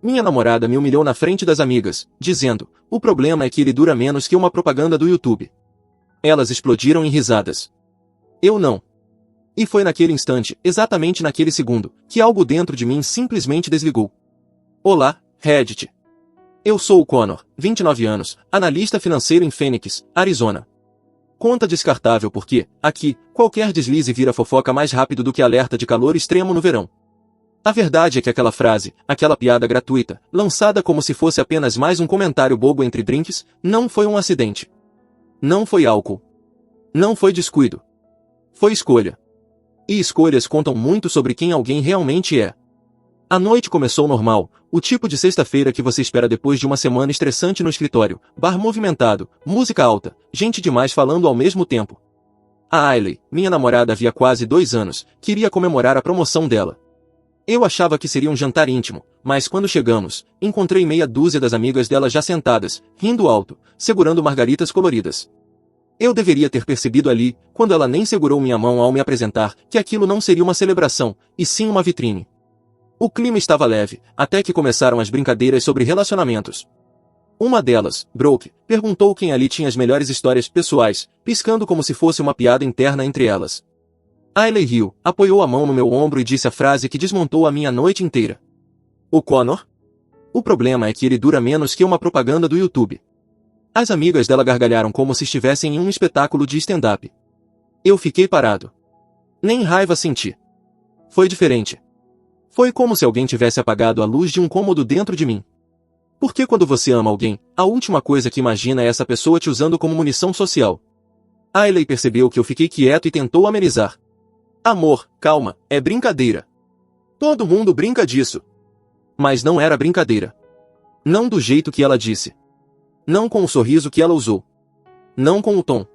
Minha namorada me humilhou na frente das amigas, dizendo, o problema é que ele dura menos que uma propaganda do YouTube. Elas explodiram em risadas. Eu não. E foi naquele instante, exatamente naquele segundo, que algo dentro de mim simplesmente desligou. Olá, Reddit. Eu sou o Connor, 29 anos, analista financeiro em Phoenix, Arizona. Conta descartável porque, aqui, qualquer deslize vira fofoca mais rápido do que alerta de calor extremo no verão. A verdade é que aquela frase, aquela piada gratuita, lançada como se fosse apenas mais um comentário bobo entre drinks, não foi um acidente. Não foi álcool. Não foi descuido. Foi escolha. E escolhas contam muito sobre quem alguém realmente é. A noite começou normal, o tipo de sexta-feira que você espera depois de uma semana estressante no escritório, bar movimentado, música alta, gente demais falando ao mesmo tempo. A Ailey, minha namorada havia quase 2 anos, queria comemorar a promoção dela. Eu achava que seria um jantar íntimo, mas quando chegamos, encontrei meia dúzia das amigas dela já sentadas, rindo alto, segurando margaritas coloridas. Eu deveria ter percebido ali, quando ela nem segurou minha mão ao me apresentar, que aquilo não seria uma celebração, e sim uma vitrine. O clima estava leve, até que começaram as brincadeiras sobre relacionamentos. Uma delas, Brooke, perguntou quem ali tinha as melhores histórias pessoais, piscando como se fosse uma piada interna entre elas. Ailey riu, apoiou a mão no meu ombro e disse a frase que desmontou a minha noite inteira. O Connor? O problema é que ele dura menos que uma propaganda do YouTube. As amigas dela gargalharam como se estivessem em um espetáculo de stand-up. Eu fiquei parado. Nem raiva senti. Foi diferente. Foi como se alguém tivesse apagado a luz de um cômodo dentro de mim. Porque quando você ama alguém, a última coisa que imagina é essa pessoa te usando como munição social. Ailey percebeu que eu fiquei quieto e tentou amenizar. Amor, calma, é brincadeira. Todo mundo brinca disso. Mas não era brincadeira. Não do jeito que ela disse. Não com o sorriso que ela usou. Não com o tom.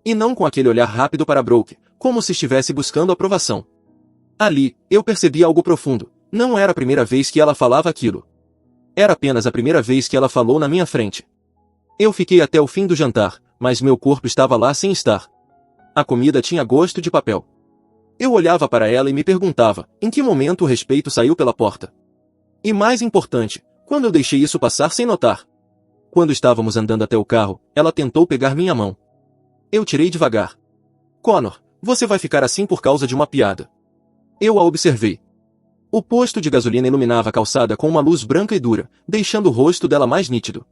E não com aquele olhar rápido para Brooke, como se estivesse buscando aprovação. Ali, eu percebi algo profundo. Não era a primeira vez que ela falava aquilo. Era apenas a primeira vez que ela falou na minha frente. Eu fiquei até o fim do jantar, mas meu corpo estava lá sem estar. A comida tinha gosto de papel. Eu olhava para ela e me perguntava, em que momento o respeito saiu pela porta? E mais importante, quando eu deixei isso passar sem notar? Quando estávamos andando até o carro, ela tentou pegar minha mão. Eu tirei devagar. Connor, você vai ficar assim por causa de uma piada. Eu a observei. O posto de gasolina iluminava a calçada com uma luz branca e dura, deixando o rosto dela mais nítido.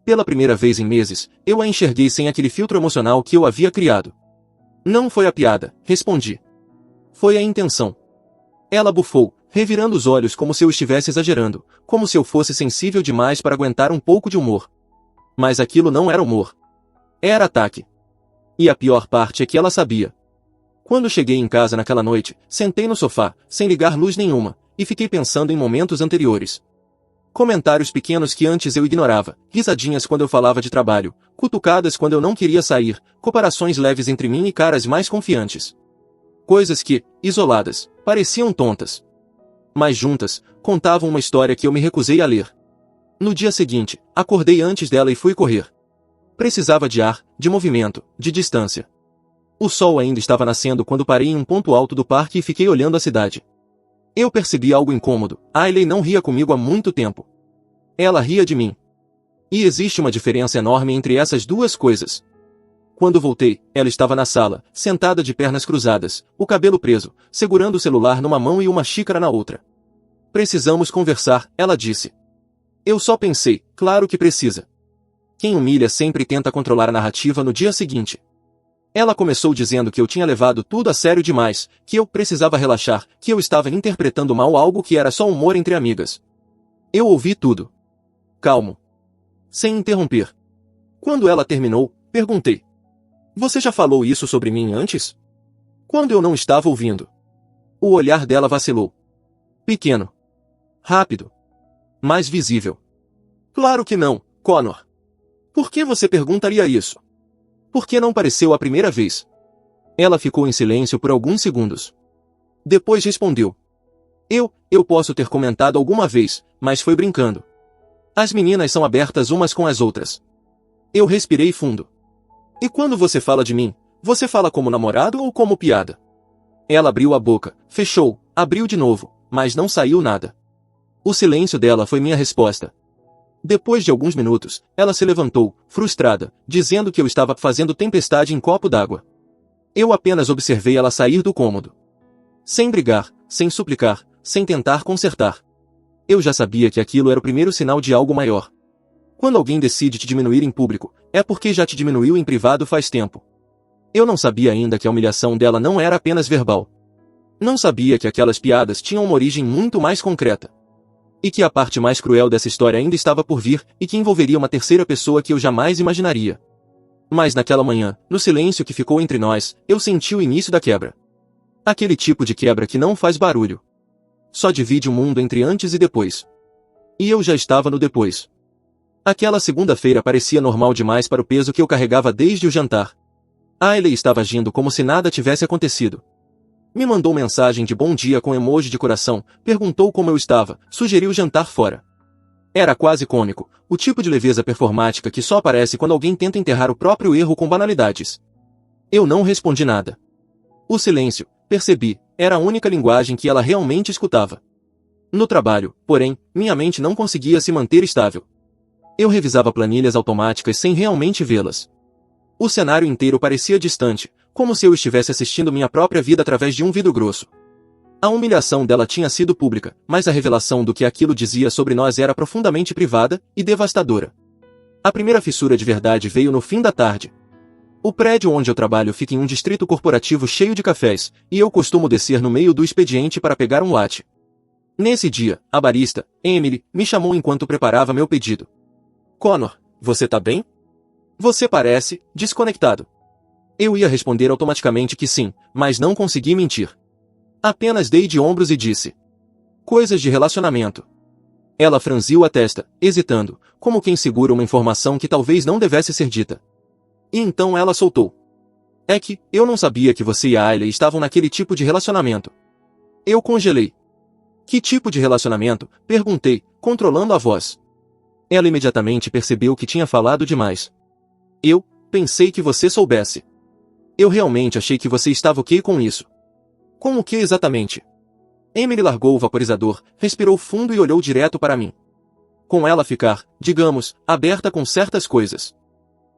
Pela primeira vez em meses, eu a enxerguei sem aquele filtro emocional que eu havia criado. Não foi a piada, respondi. Foi a intenção. Ela bufou, revirando os olhos como se eu estivesse exagerando, como se eu fosse sensível demais para aguentar um pouco de humor. Mas aquilo não era humor. Era ataque. E a pior parte é que ela sabia. Quando cheguei em casa naquela noite, sentei no sofá, sem ligar luz nenhuma, e fiquei pensando em momentos anteriores. Comentários pequenos que antes eu ignorava, risadinhas quando eu falava de trabalho, cutucadas quando eu não queria sair, comparações leves entre mim e caras mais confiantes. Coisas que, isoladas, pareciam tontas. Mas juntas, contavam uma história que eu me recusei a ler. No dia seguinte, acordei antes dela e fui correr. Precisava de ar, de movimento, de distância. O sol ainda estava nascendo quando parei em um ponto alto do parque e fiquei olhando a cidade. Eu percebi algo incômodo. Ailey não ria comigo há muito tempo. Ela ria de mim. E existe uma diferença enorme entre essas duas coisas. Quando voltei, ela estava na sala, sentada de pernas cruzadas, o cabelo preso, segurando o celular numa mão e uma xícara na outra. Precisamos conversar, ela disse. Eu só pensei, claro que precisa. Quem humilha sempre tenta controlar a narrativa no dia seguinte. Ela começou dizendo que eu tinha levado tudo a sério demais, que eu precisava relaxar, que eu estava interpretando mal algo que era só humor entre amigas. Eu ouvi tudo. Calmo. Sem interromper. Quando ela terminou, perguntei. Você já falou isso sobre mim antes? Quando eu não estava ouvindo. O olhar dela vacilou. Pequeno. Rápido. Mais visível. Claro que não, Connor. Por que você perguntaria isso? Por que não pareceu a primeira vez? Ela ficou em silêncio por alguns segundos. Depois respondeu. Eu posso ter comentado alguma vez, mas foi brincando. As meninas são abertas umas com as outras. Eu respirei fundo. E quando você fala de mim, você fala como namorado ou como piada? Ela abriu a boca, fechou, abriu de novo, mas não saiu nada. O silêncio dela foi minha resposta. Depois de alguns minutos, ela se levantou, frustrada, dizendo que eu estava fazendo tempestade em copo d'água. Eu apenas observei ela sair do cômodo. Sem brigar, sem suplicar, sem tentar consertar. Eu já sabia que aquilo era o primeiro sinal de algo maior. Quando alguém decide te diminuir em público, é porque já te diminuiu em privado faz tempo. Eu não sabia ainda que a humilhação dela não era apenas verbal. Não sabia que aquelas piadas tinham uma origem muito mais concreta. E que a parte mais cruel dessa história ainda estava por vir, e que envolveria uma terceira pessoa que eu jamais imaginaria. Mas naquela manhã, no silêncio que ficou entre nós, eu senti o início da quebra. Aquele tipo de quebra que não faz barulho. Só divide o mundo entre antes e depois. E eu já estava no depois. Aquela segunda-feira parecia normal demais para o peso que eu carregava desde o jantar. Ailey estava agindo como se nada tivesse acontecido. Me mandou mensagem de bom dia com emoji de coração, perguntou como eu estava, sugeriu jantar fora. Era quase cômico, o tipo de leveza performática que só aparece quando alguém tenta enterrar o próprio erro com banalidades. Eu não respondi nada. O silêncio, percebi, era a única linguagem que ela realmente escutava. No trabalho, porém, minha mente não conseguia se manter estável. Eu revisava planilhas automáticas sem realmente vê-las. O cenário inteiro parecia distante, como se eu estivesse assistindo minha própria vida através de um vidro grosso. A humilhação dela tinha sido pública, mas a revelação do que aquilo dizia sobre nós era profundamente privada e devastadora. A primeira fissura de verdade veio no fim da tarde. O prédio onde eu trabalho fica em um distrito corporativo cheio de cafés, e eu costumo descer no meio do expediente para pegar um latte. Nesse dia, a barista, Emily, me chamou enquanto preparava meu pedido. Connor, você tá bem? Você parece desconectado. Eu ia responder automaticamente que sim, mas não consegui mentir. Apenas dei de ombros e disse: coisas de relacionamento. Ela franziu a testa, hesitando, como quem segura uma informação que talvez não devesse ser dita. E então ela soltou: é que, eu não sabia que você e a Ailey estavam naquele tipo de relacionamento. Eu congelei. Que tipo de relacionamento? Perguntei, controlando a voz. Ela imediatamente percebeu que tinha falado demais. Eu pensei que você soubesse. Eu realmente achei que você estava ok com isso. Com o que exatamente? Emily largou o vaporizador, respirou fundo e olhou direto para mim. Com ela ficar, digamos, aberta com certas coisas.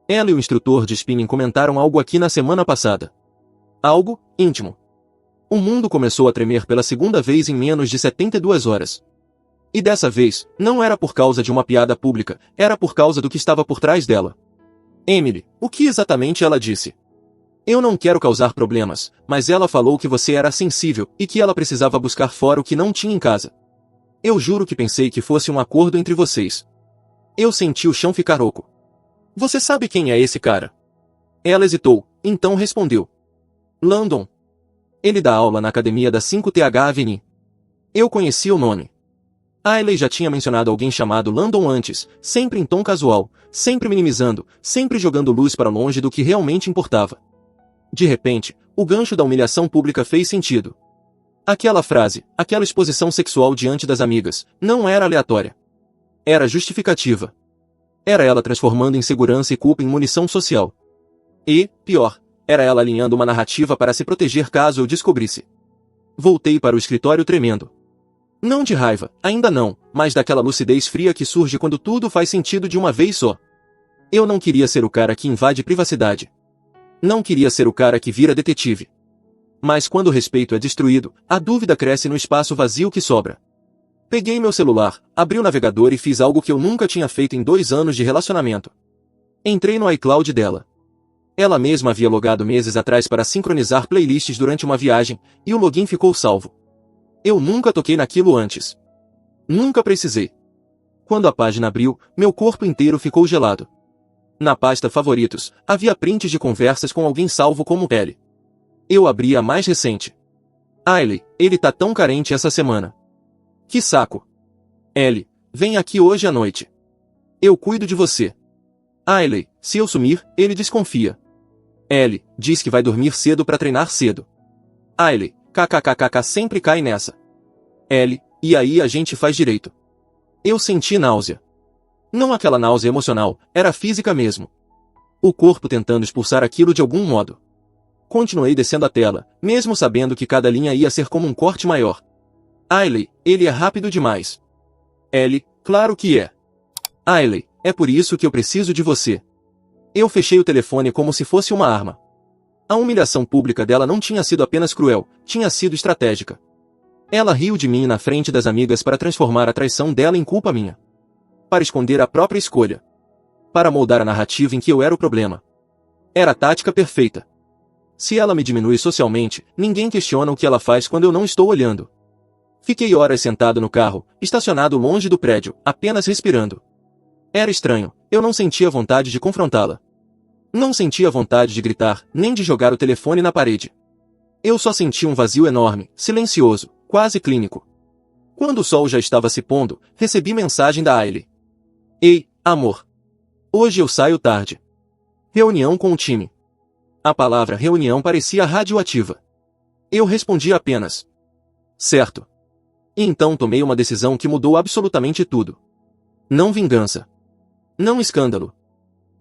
Ela e o instrutor de spinning comentaram algo aqui na semana passada. Algo íntimo. O mundo começou a tremer pela segunda vez em menos de 72 horas. E dessa vez, não era por causa de uma piada pública, era por causa do que estava por trás dela. Emily, o que exatamente ela disse? Eu não quero causar problemas, mas ela falou que você era sensível e que ela precisava buscar fora o que não tinha em casa. Eu juro que pensei que fosse um acordo entre vocês. Eu senti o chão ficar oco. Você sabe quem é esse cara? Ela hesitou, então respondeu. Landon. Ele dá aula na academia da 5TH Avenue. Eu conhecia o nome. Ailey já tinha mencionado alguém chamado Landon antes, sempre em tom casual, sempre minimizando, sempre jogando luz para longe do que realmente importava. De repente, o gancho da humilhação pública fez sentido. Aquela frase, aquela exposição sexual diante das amigas, não era aleatória. Era justificativa. Era ela transformando insegurança e culpa em munição social. E, pior, era ela alinhando uma narrativa para se proteger caso eu descobrisse. Voltei para o escritório tremendo. Não de raiva, ainda não, mas daquela lucidez fria que surge quando tudo faz sentido de uma vez só. Eu não queria ser o cara que invade privacidade. Não queria ser o cara que vira detetive. Mas quando o respeito é destruído, a dúvida cresce no espaço vazio que sobra. Peguei meu celular, abri o navegador e fiz algo que eu nunca tinha feito em 2 anos de relacionamento. Entrei no iCloud dela. Ela mesma havia logado meses atrás para sincronizar playlists durante uma viagem, e o login ficou salvo. Eu nunca toquei naquilo antes. Nunca precisei. Quando a página abriu, meu corpo inteiro ficou gelado. Na pasta favoritos, havia prints de conversas com alguém salvo como Ellie. Eu abri a mais recente. Ailey, ele tá tão carente essa semana. Que saco. Ellie, vem aqui hoje à noite. Eu cuido de você. Ailey, se eu sumir, ele desconfia. Ellie, diz que vai dormir cedo para treinar cedo. Ailey, kkkk sempre cai nessa. Ellie, e aí a gente faz direito. Eu senti náusea. Não aquela náusea emocional, era física mesmo. O corpo tentando expulsar aquilo de algum modo. Continuei descendo a tela, mesmo sabendo que cada linha ia ser como um corte maior. Ailey, ele é rápido demais. Ellie, claro que é. Ailey, é por isso que eu preciso de você. Eu fechei o telefone como se fosse uma arma. A humilhação pública dela não tinha sido apenas cruel, tinha sido estratégica. Ela riu de mim na frente das amigas para transformar a traição dela em culpa minha. Para esconder a própria escolha. Para moldar a narrativa em que eu era o problema. Era a tática perfeita. Se ela me diminui socialmente, ninguém questiona o que ela faz quando eu não estou olhando. Fiquei horas sentado no carro, estacionado longe do prédio, apenas respirando. Era estranho, eu não sentia vontade de confrontá-la. Não sentia vontade de gritar, nem de jogar o telefone na parede. Eu só sentia um vazio enorme, silencioso, quase clínico. Quando o sol já estava se pondo, recebi mensagem da Ailey. Ei, amor. Hoje eu saio tarde. Reunião com o time. A palavra reunião parecia radioativa. Eu respondi apenas. Certo. E então tomei uma decisão que mudou absolutamente tudo. Não vingança. Não escândalo.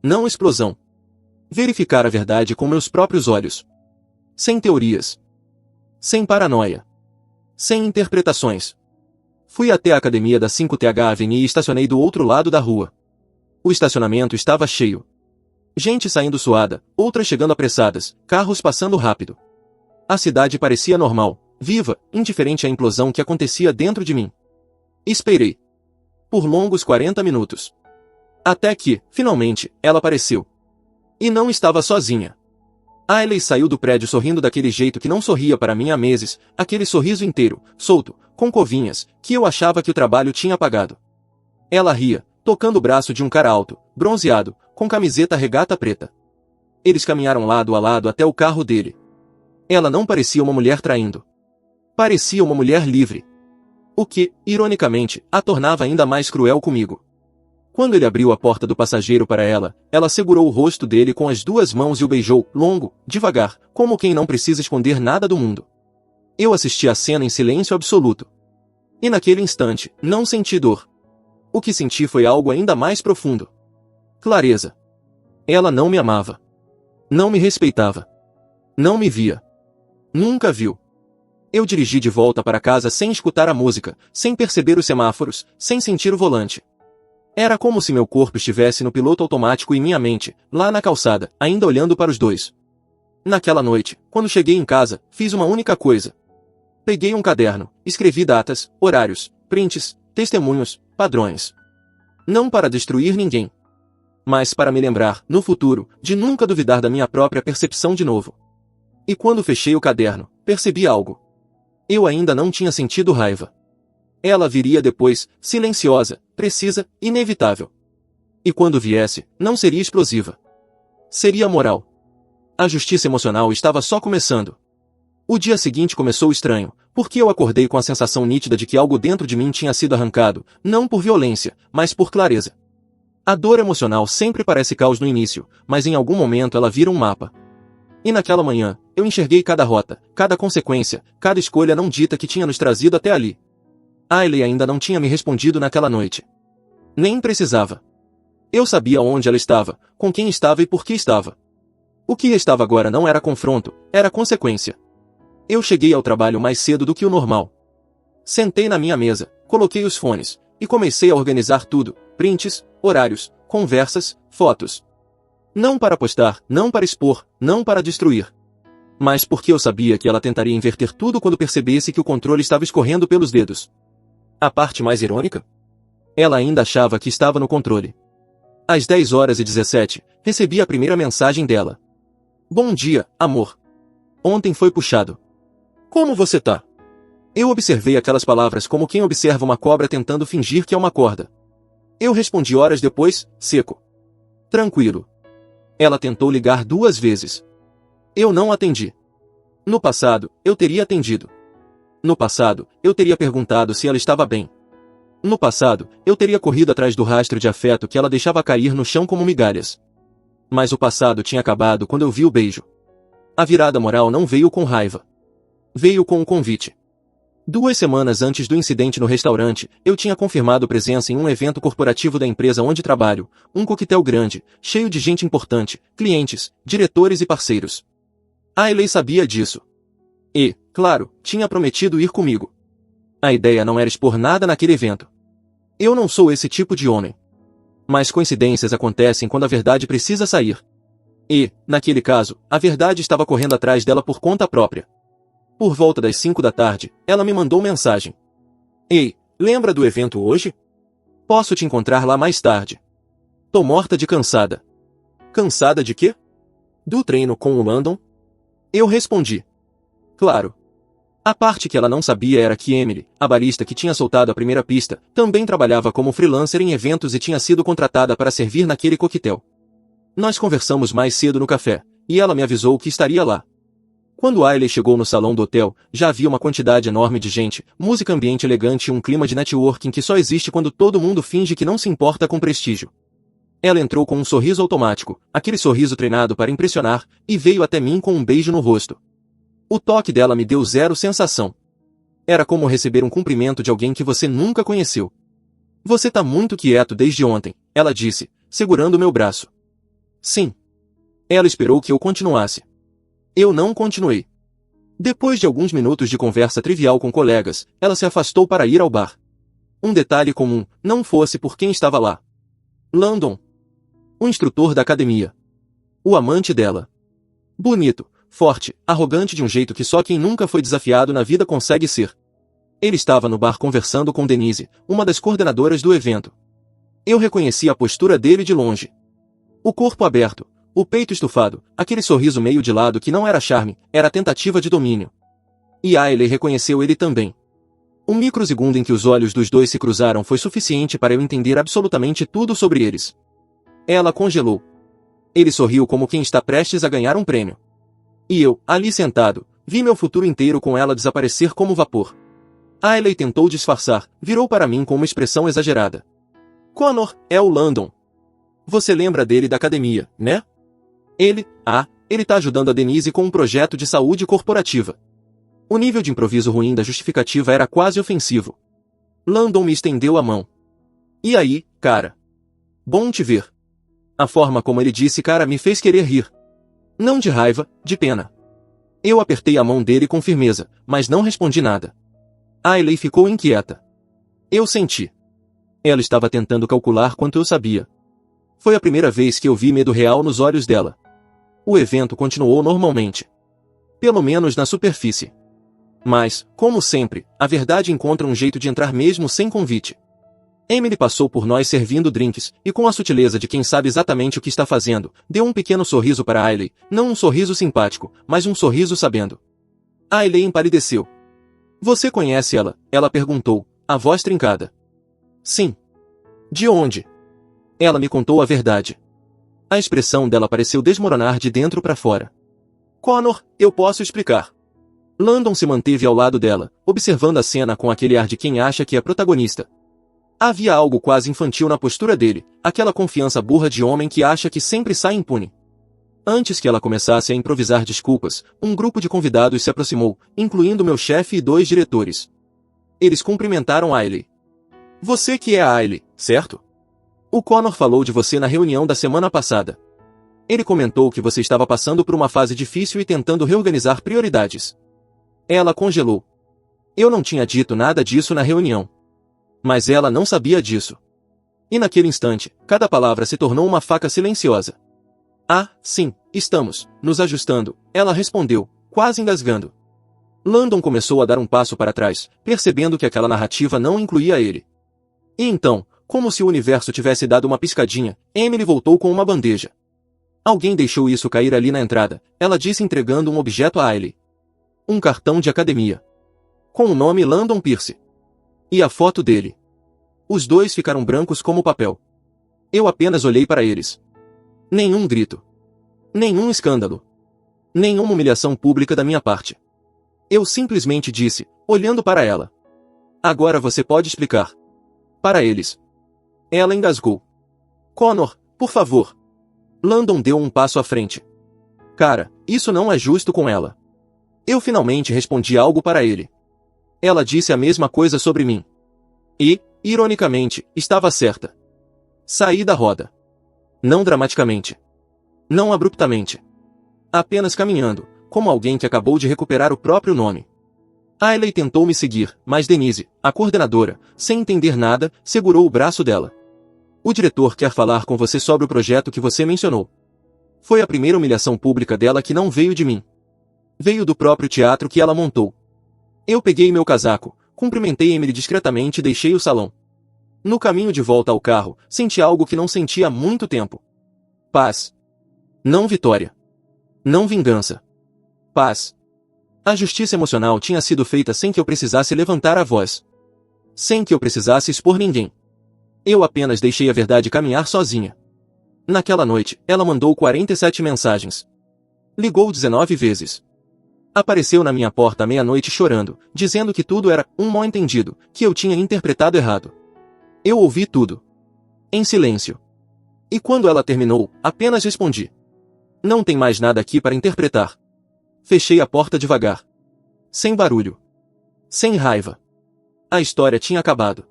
Não explosão. Verificar a verdade com meus próprios olhos. Sem teorias. Sem paranoia. Sem interpretações. Fui até a academia da 5TH Avenue e estacionei do outro lado da rua. O estacionamento estava cheio. Gente saindo suada, outras chegando apressadas, carros passando rápido. A cidade parecia normal, viva, indiferente à implosão que acontecia dentro de mim. Esperei. Por longos 40 minutos. Até que, finalmente, ela apareceu. E não estava sozinha. Ailey saiu do prédio sorrindo daquele jeito que não sorria para mim há meses, aquele sorriso inteiro, solto, com covinhas, que eu achava que o trabalho tinha apagado. Ela ria, tocando o braço de um cara alto, bronzeado, com camiseta regata preta. Eles caminharam lado a lado até o carro dele. Ela não parecia uma mulher traindo. Parecia uma mulher livre. O que, ironicamente, a tornava ainda mais cruel comigo. Quando ele abriu a porta do passageiro para ela, ela segurou o rosto dele com as duas mãos e o beijou, longo, devagar, como quem não precisa esconder nada do mundo. Eu assisti a cena em silêncio absoluto. E naquele instante, não senti dor. O que senti foi algo ainda mais profundo. Clareza. Ela não me amava. Não me respeitava. Não me via. Nunca viu. Eu dirigi de volta para casa sem escutar a música, sem perceber os semáforos, sem sentir o volante. Era como se meu corpo estivesse no piloto automático e minha mente, lá na calçada, ainda olhando para os dois. Naquela noite, quando cheguei em casa, fiz uma única coisa. Peguei um caderno, escrevi datas, horários, prints, testemunhos, padrões. Não para destruir ninguém. Mas para me lembrar, no futuro, de nunca duvidar da minha própria percepção de novo. E quando fechei o caderno, percebi algo. Eu ainda não tinha sentido raiva. Ela viria depois, silenciosa, precisa, inevitável. E quando viesse, não seria explosiva. Seria moral. A justiça emocional estava só começando. O dia seguinte começou estranho, porque eu acordei com a sensação nítida de que algo dentro de mim tinha sido arrancado, não por violência, mas por clareza. A dor emocional sempre parece caos no início, mas em algum momento ela vira um mapa. E naquela manhã, eu enxerguei cada rota, cada consequência, cada escolha não dita que tinha nos trazido até ali. Ailey ainda não tinha me respondido naquela noite. Nem precisava. Eu sabia onde ela estava, com quem estava e por que estava. O que estava agora não era confronto, era consequência. Eu cheguei ao trabalho mais cedo do que o normal. Sentei na minha mesa, coloquei os fones, e comecei a organizar tudo, prints, horários, conversas, fotos. Não para postar, não para expor, não para destruir. Mas porque eu sabia que ela tentaria inverter tudo quando percebesse que o controle estava escorrendo pelos dedos. A parte mais irônica? Ela ainda achava que estava no controle. Às 10h17, recebi a primeira mensagem dela. Bom dia, amor. Ontem foi puxado. Como você tá? Eu observei aquelas palavras como quem observa uma cobra tentando fingir que é uma corda. Eu respondi horas depois, seco. Tranquilo. Ela tentou ligar 2 vezes. Eu não atendi. No passado, eu teria atendido. No passado, eu teria perguntado se ela estava bem. No passado, eu teria corrido atrás do rastro de afeto que ela deixava cair no chão como migalhas. Mas o passado tinha acabado quando eu vi o beijo. A virada moral não veio com raiva. Veio com um convite. 2 semanas antes do incidente no restaurante, eu tinha confirmado presença em um evento corporativo da empresa onde trabalho, um coquetel grande, cheio de gente importante, clientes, diretores e parceiros. Ailey sabia disso. E, claro, tinha prometido ir comigo. A ideia não era expor nada naquele evento. Eu não sou esse tipo de homem. Mas coincidências acontecem quando a verdade precisa sair. E, naquele caso, a verdade estava correndo atrás dela por conta própria. Por volta das 5 da tarde, ela me mandou mensagem. Ei, lembra do evento hoje? Posso te encontrar lá mais tarde. Tô morta de cansada. Cansada de quê? Do treino com o Landon? Eu respondi. Claro. A parte que ela não sabia era que Emily, a barista que tinha soltado a primeira pista, também trabalhava como freelancer em eventos e tinha sido contratada para servir naquele coquetel. Nós conversamos mais cedo no café, e ela me avisou que estaria lá. Quando Ailey chegou no salão do hotel, já havia uma quantidade enorme de gente, música ambiente elegante e um clima de networking que só existe quando todo mundo finge que não se importa com prestígio. Ela entrou com um sorriso automático, aquele sorriso treinado para impressionar, e veio até mim com um beijo no rosto. O toque dela me deu zero sensação. Era como receber um cumprimento de alguém que você nunca conheceu. Você tá muito quieto desde ontem, ela disse, segurando meu braço. Sim. Ela esperou que eu continuasse. Eu não continuei. Depois de alguns minutos de conversa trivial com colegas, ela se afastou para ir ao bar. Um detalhe comum, não fosse por quem estava lá. Landon. O instrutor da academia. O amante dela. Bonito, forte, arrogante de um jeito que só quem nunca foi desafiado na vida consegue ser. Ele estava no bar conversando com Denise, uma das coordenadoras do evento. Eu reconheci a postura dele de longe. O corpo aberto, o peito estufado, aquele sorriso meio de lado que não era charme, era tentativa de domínio. E Ailey reconheceu ele também. O microsegundo em que os olhos dos dois se cruzaram foi suficiente para eu entender absolutamente tudo sobre eles. Ela congelou. Ele sorriu como quem está prestes a ganhar um prêmio. E eu, ali sentado, vi meu futuro inteiro com ela desaparecer como vapor. Ailey tentou disfarçar, virou para mim com uma expressão exagerada. Connor, é o Landon. Você lembra dele da academia, né? Ele tá ajudando a Denise com um projeto de saúde corporativa. O nível de improviso ruim da justificativa era quase ofensivo. Landon me estendeu a mão. E aí, cara? Bom te ver. A forma como ele disse cara me fez querer rir. Não de raiva, de pena. Eu apertei a mão dele com firmeza, mas não respondi nada. Ailey ficou inquieta. Eu senti. Ela estava tentando calcular quanto eu sabia. Foi a primeira vez que eu vi medo real nos olhos dela. O evento continuou normalmente. Pelo menos na superfície. Mas, como sempre, a verdade encontra um jeito de entrar mesmo sem convite. Emily passou por nós servindo drinks, e com a sutileza de quem sabe exatamente o que está fazendo, deu um pequeno sorriso para Ailey, não um sorriso simpático, mas um sorriso sabendo. Ailey empalideceu. Você conhece ela? Ela perguntou, a voz trincada. Sim. De onde? Ela me contou a verdade. A expressão dela pareceu desmoronar de dentro para fora. Connor, eu posso explicar. Landon se manteve ao lado dela, observando a cena com aquele ar de quem acha que é protagonista. Havia algo quase infantil na postura dele, aquela confiança burra de homem que acha que sempre sai impune. Antes que ela começasse a improvisar desculpas, um grupo de convidados se aproximou, incluindo meu chefe e 2 diretores. Eles cumprimentaram Ailey. Você que é a Ailey, certo? O Connor falou de você na reunião da semana passada. Ele comentou que você estava passando por uma fase difícil e tentando reorganizar prioridades. Ela congelou. Eu não tinha dito nada disso na reunião. Mas ela não sabia disso. E naquele instante, cada palavra se tornou uma faca silenciosa. Ah, sim, estamos nos ajustando, ela respondeu, quase engasgando. Landon começou a dar um passo para trás, percebendo que aquela narrativa não incluía ele. E então, como se o universo tivesse dado uma piscadinha, Emily voltou com uma bandeja. Alguém deixou isso cair ali na entrada, ela disse entregando um objeto a Ailey. Um cartão de academia. Com o nome Landon Pierce. E a foto dele. Os dois ficaram brancos como papel. Eu apenas olhei para eles. Nenhum grito. Nenhum escândalo. Nenhuma humilhação pública da minha parte. Eu simplesmente disse, olhando para ela. Agora você pode explicar. Para eles. Ela engasgou. Connor, por favor. Landon deu um passo à frente. Cara, isso não é justo com ela. Eu finalmente respondi algo para ele. Ela disse a mesma coisa sobre mim. E, ironicamente, estava certa. Saí da roda. Não dramaticamente. Não abruptamente. Apenas caminhando, como alguém que acabou de recuperar o próprio nome. Ailey tentou me seguir, mas Denise, a coordenadora, sem entender nada, segurou o braço dela. O diretor quer falar com você sobre o projeto que você mencionou. Foi a primeira humilhação pública dela que não veio de mim. Veio do próprio teatro que ela montou. Eu peguei meu casaco, cumprimentei Emily discretamente e deixei o salão. No caminho de volta ao carro, senti algo que não sentia há muito tempo. Paz. Não vitória. Não vingança. Paz. A justiça emocional tinha sido feita sem que eu precisasse levantar a voz. Sem que eu precisasse expor ninguém. Eu apenas deixei a verdade caminhar sozinha. Naquela noite, ela mandou 47 mensagens. Ligou 19 vezes. Apareceu na minha porta à meia-noite chorando, dizendo que tudo era um mal-entendido, que eu tinha interpretado errado. Eu ouvi tudo. Em silêncio. E quando ela terminou, apenas respondi. Não tem mais nada aqui para interpretar. Fechei a porta devagar. Sem barulho. Sem raiva. A história tinha acabado.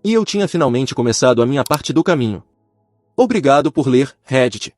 E eu tinha finalmente começado a minha parte do caminho. Obrigado por ler, Reddit.